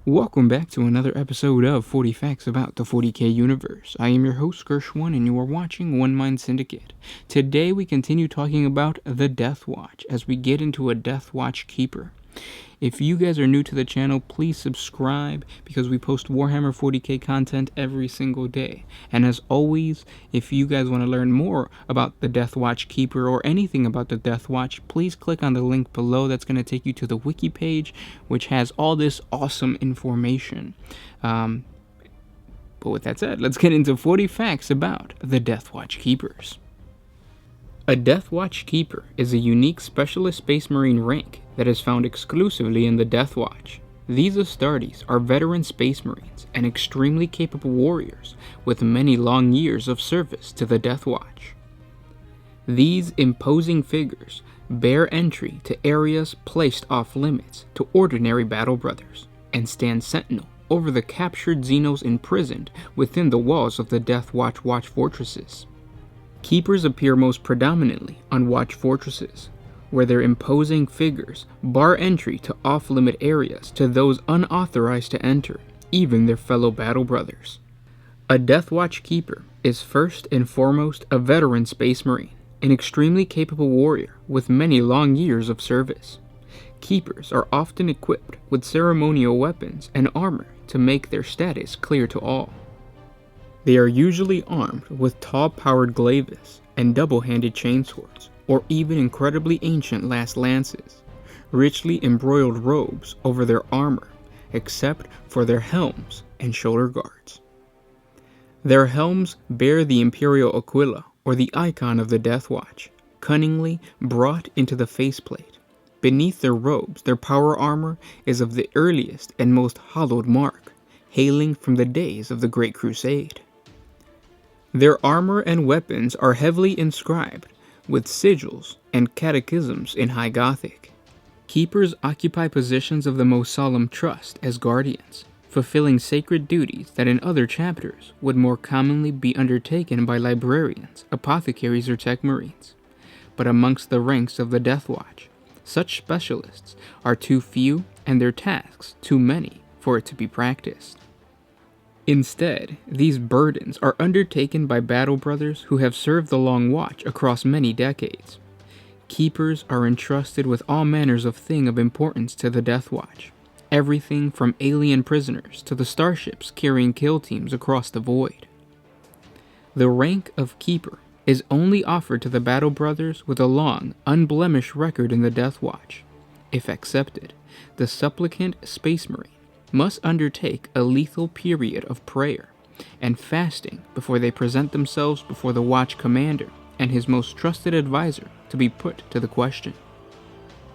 Welcome back to another episode of 40 Facts about the 40K universe. I am your host, Gershwin, and you are watching One Mind Syndicate. Today we continue talking about the Deathwatch as we get into a Deathwatch Keeper. If you guys are new to the channel, please subscribe because we post Warhammer 40K content every single day. And as always, if you guys want to learn more about the Deathwatch Keeper or anything about the Deathwatch, please click on the link below. That's going to take you to the wiki page, which has all this awesome information. But with that said, let's get into 40 facts about the Deathwatch Keepers. A Deathwatch Keeper is a unique Specialist Space Marine rank that is found exclusively in the Deathwatch. These Astartes are veteran Space Marines and extremely capable warriors with many long years of service to the Deathwatch. These imposing figures bear entry to areas placed off limits to ordinary battle brothers and stand sentinel over the captured Xenos imprisoned within the walls of the Deathwatch watch fortresses. Keepers appear most predominantly on watch fortresses, where their imposing figures bar entry to off-limit areas to those unauthorized to enter, even their fellow battle brothers. A Deathwatch Keeper is first and foremost a veteran Space Marine, an extremely capable warrior with many long years of service. Keepers are often equipped with ceremonial weapons and armor to make their status clear to all. They are usually armed with tall-powered clavus and double-handed chainswords, or even incredibly ancient last lances, richly embroidered robes over their armor, except for their helms and shoulder guards. Their helms bear the Imperial Aquila, or the icon of the Deathwatch, cunningly brought into the faceplate. Beneath their robes, their power armor is of the earliest and most hallowed mark, hailing from the days of the Great Crusade. Their armor and weapons are heavily inscribed with sigils and catechisms in High Gothic. Keepers occupy positions of the most solemn trust as guardians, fulfilling sacred duties that in other chapters would more commonly be undertaken by librarians, apothecaries, or tech marines. But amongst the ranks of the Deathwatch, such specialists are too few and their tasks too many for it to be practiced. Instead, these burdens are undertaken by battle brothers who have served the Long Watch across many decades. Keepers are entrusted with all manners of thing of importance to the Deathwatch, everything from alien prisoners to the starships carrying kill teams across the void. The rank of Keeper is only offered to the battle brothers with a long, unblemished record in the Deathwatch. If accepted, the supplicant Space Marine must undertake a lethal period of prayer and fasting before they present themselves before the Watch Commander and his most trusted advisor to be put to the question.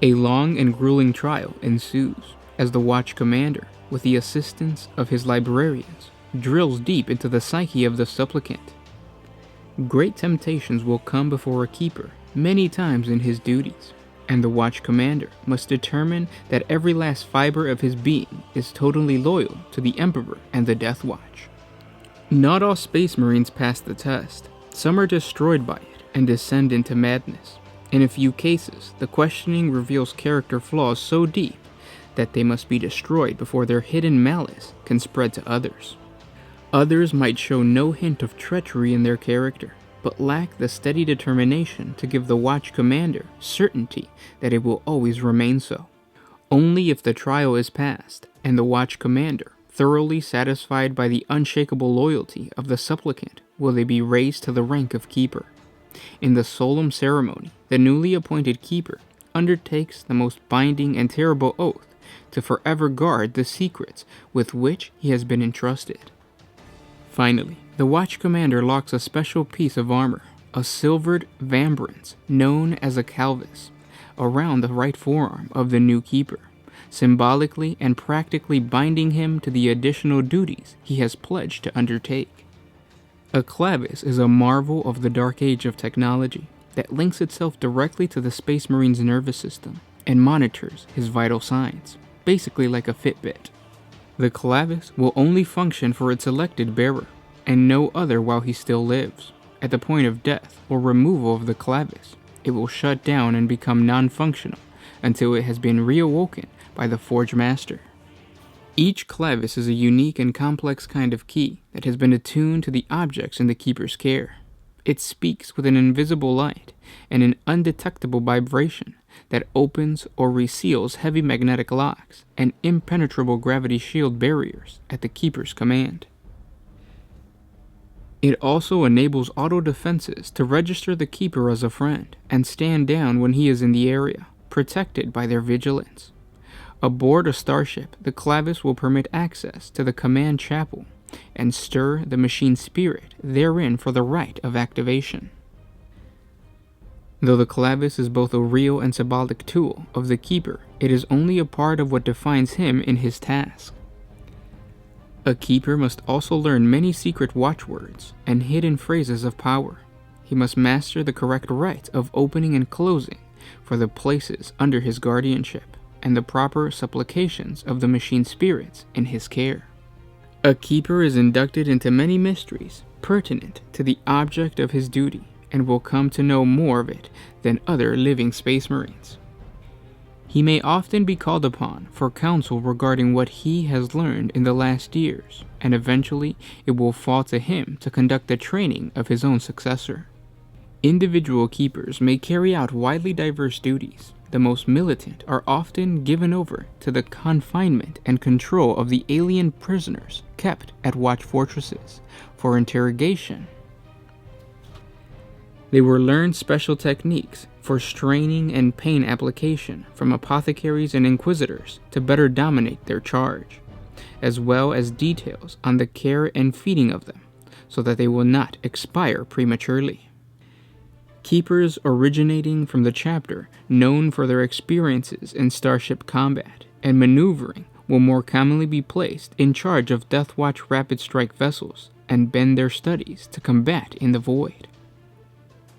A long and grueling trial ensues as the Watch Commander, with the assistance of his librarians, drills deep into the psyche of the supplicant. Great temptations will come before a Keeper many times in his duties, and the Watch Commander must determine that every last fiber of his being is totally loyal to the Emperor and the Deathwatch. Not all Space Marines pass the test. Some are destroyed by it and descend into madness. In a few cases, the questioning reveals character flaws so deep that they must be destroyed before their hidden malice can spread to others. Others might show no hint of treachery in their character, but lack the steady determination to give the Watch Commander certainty that it will always remain so. Only if the trial is passed, and the Watch Commander thoroughly satisfied by the unshakable loyalty of the supplicant, will they be raised to the rank of Keeper. In the solemn ceremony, the newly appointed Keeper undertakes the most binding and terrible oath to forever guard the secrets with which he has been entrusted. Finally, the Watch Commander locks a special piece of armor, a silvered vambrance known as a clavus, around the right forearm of the new Keeper, symbolically and practically binding him to the additional duties he has pledged to undertake. A clavus is a marvel of the dark age of technology that links itself directly to the Space Marine's nervous system and monitors his vital signs, basically like a Fitbit. The clavus will only function for its elected bearer, and no other while he still lives. At the point of death or removal of the clavus, it will shut down and become non-functional until it has been reawoken by the Forge Master. Each clavus is a unique and complex kind of key that has been attuned to the objects in the keeper's care. It speaks with an invisible light and an undetectable vibration that opens or reseals heavy magnetic locks and impenetrable gravity shield barriers at the keeper's command. It also enables auto defenses to register the keeper as a friend and stand down when he is in the area, protected by their vigilance. Aboard a starship, the clavus will permit access to the command chapel and stir the machine spirit therein for the rite of activation. Though the clavus is both a real and symbolic tool of the keeper, it is only a part of what defines him in his task. A keeper must also learn many secret watchwords and hidden phrases of power. He must master the correct rite of opening and closing for the places under his guardianship and the proper supplications of the machine spirits in his care. A keeper is inducted into many mysteries pertinent to the object of his duty and will come to know more of it than other living space marines. He may often be called upon for counsel regarding what he has learned in the last years, and eventually it will fall to him to conduct the training of his own successor. Individual keepers may carry out widely diverse duties. The most militant are often given over to the confinement and control of the alien prisoners kept at watch fortresses for interrogation. They will learn special techniques for straining and pain application from apothecaries and inquisitors to better dominate their charge, as well as details on the care and feeding of them so that they will not expire prematurely. Keepers originating from the chapter known for their experiences in starship combat and maneuvering will more commonly be placed in charge of Deathwatch rapid strike vessels and bend their studies to combat in the void.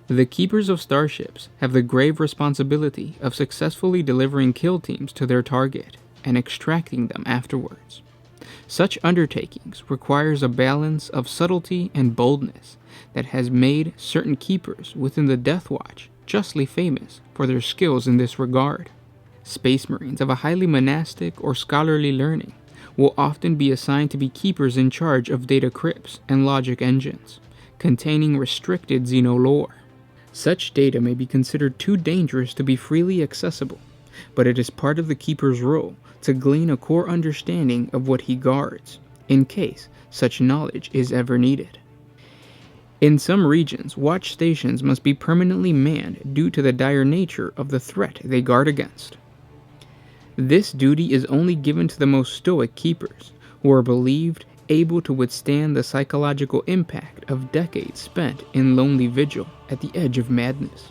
The keepers of starships have the grave responsibility of successfully delivering kill teams to their target and extracting them afterwards. Such undertakings requires a balance of subtlety and boldness that has made certain keepers within the Deathwatch justly famous for their skills in this regard. Space Marines of a highly monastic or scholarly learning will often be assigned to be keepers in charge of data crypts and logic engines containing restricted xenoloore. Such data may be considered too dangerous to be freely accessible, but it is part of the keeper's role to glean a core understanding of what he guards, in case such knowledge is ever needed. In some regions, watch stations must be permanently manned due to the dire nature of the threat they guard against. This duty is only given to the most stoic keepers, who are believed able to withstand the psychological impact of decades spent in lonely vigil at the edge of madness.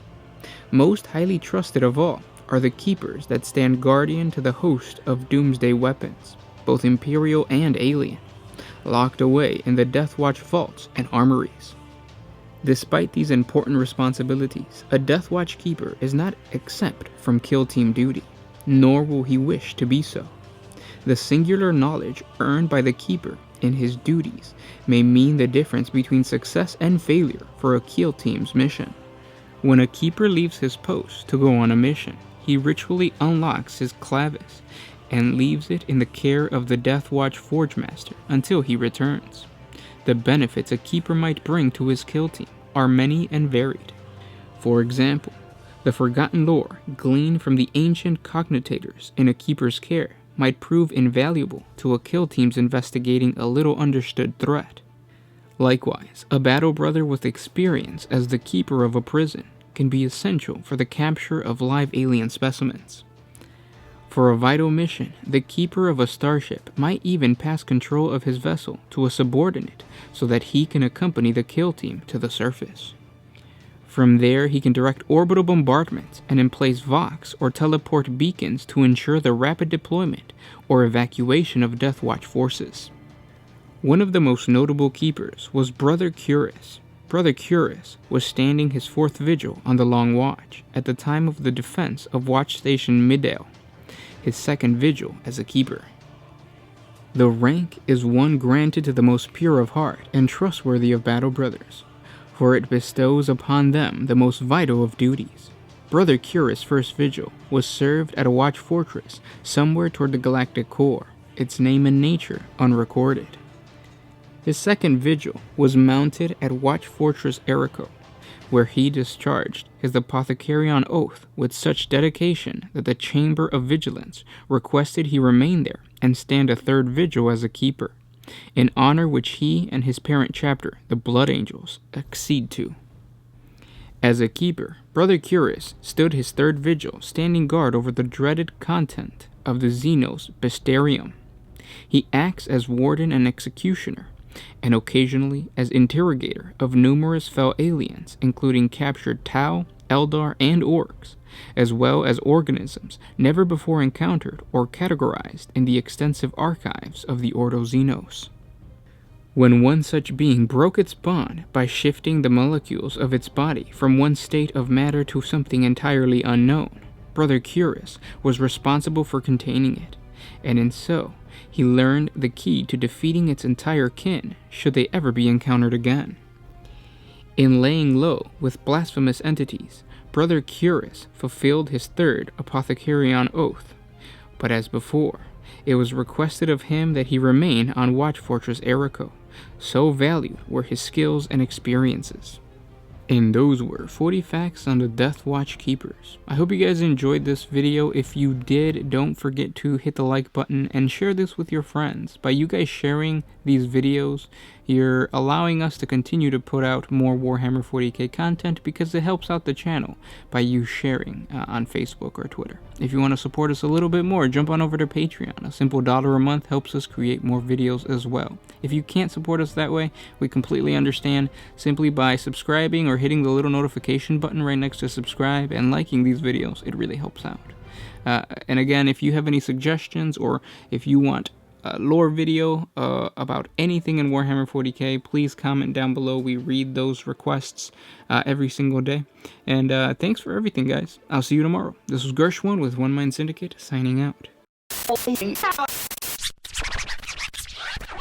Most highly trusted of all are the keepers that stand guardian to the host of doomsday weapons, both imperial and alien, locked away in the Deathwatch vaults and armories. Despite these important responsibilities, a Deathwatch keeper is not exempt from kill team duty, nor will he wish to be so. The singular knowledge earned by the keeper in his duties may mean the difference between success and failure for a kill team's mission. When a keeper leaves his post to go on a mission, he ritually unlocks his clavus and leaves it in the care of the Deathwatch Forge Master until he returns. The benefits a keeper might bring to his kill team are many and varied. For example, the forgotten lore gleaned from the ancient cognitators in a keeper's care might prove invaluable to a kill team's investigating a little understood threat. Likewise, a battle brother with experience as the keeper of a prison can be essential for the capture of live alien specimens. For a vital mission, the keeper of a starship might even pass control of his vessel to a subordinate so that he can accompany the kill team to the surface. From there, he can direct orbital bombardments and emplace Vox or teleport beacons to ensure the rapid deployment or evacuation of Deathwatch forces. One of the most notable keepers was Brother Curus. Brother Curus was standing his fourth vigil on the Long Watch at the time of the defense of Watch Station Middale, his second vigil as a keeper. The rank is one granted to the most pure of heart and trustworthy of battle brothers, for it bestows upon them the most vital of duties. Brother Curus' first vigil was served at a watch fortress somewhere toward the galactic core, its name in nature unrecorded. His second vigil was mounted at Watch Fortress Erico, where he discharged his Apothecarion oath with such dedication that the Chamber of Vigilance requested he remain there and stand a third vigil as a keeper, an honor which he and his parent chapter, the Blood Angels, accede to. As a keeper, Brother Curus stood his third vigil, standing guard over the dreaded content of the Xenos Bestiarium. He acts as warden and executioner, and occasionally as interrogator of numerous fell aliens, including captured Tau, Eldar, and Orcs, as well as organisms never before encountered or categorized in the extensive archives of the Ordo Xenos. When one such being broke its bond by shifting the molecules of its body from one state of matter to something entirely unknown, Brother Curus was responsible for containing it, and in so, he learned the key to defeating its entire kin should they ever be encountered again. In laying low with blasphemous entities, Brother Curus fulfilled his third Apothecarion oath, but as before, it was requested of him that he remain on Watch Fortress Erico, so valued were his skills and experiences. And those were 40 facts on the Deathwatch Keepers. I hope you guys enjoyed this video. If you did, don't forget to hit the like button and share this with your friends. By you guys sharing these videos, you're allowing us to continue to put out more Warhammer 40K content because it helps out the channel by you sharing on Facebook or Twitter. If you want to support us a little bit more, jump on over to Patreon. A simple $1 a month helps us create more videos as well. If you can't support us that way, we completely understand. Simply by subscribing or hitting the little notification button right next to subscribe and liking these videos, it really helps out. And again, if you have any suggestions or if you want a lore video about anything in Warhammer 40K, please comment down below. We read those requests every single day. And thanks for everything, guys. I'll see you tomorrow. This was Gershwin with One Mind Syndicate, signing out.